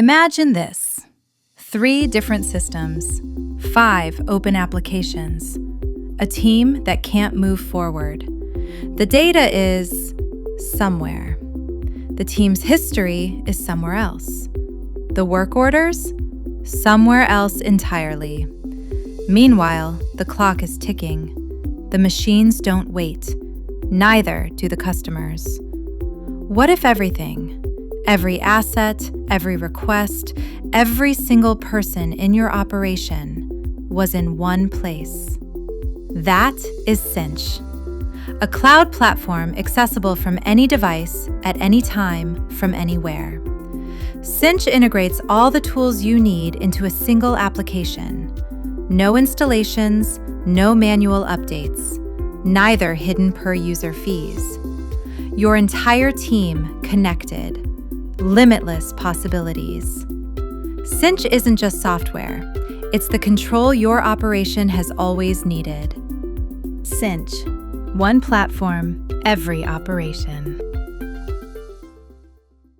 Imagine this: 3 different systems, 5 open applications, a team that can't move forward. The data is somewhere. The team's history is somewhere else. The work orders? Somewhere else entirely. Meanwhile, the clock is ticking. The machines don't wait. Neither do the customers. What if everything, every asset, every request, every single person in your operation was in one place? That is Cinch, a cloud platform accessible from any device at any time from anywhere. Cinch integrates all the tools you need into a single application. No installations, no manual updates, neither hidden per-user fees. Your entire team connected. Limitless possibilities. Cinch isn't just software. It's the control your operation has always needed. Cinch. One platform, every operation.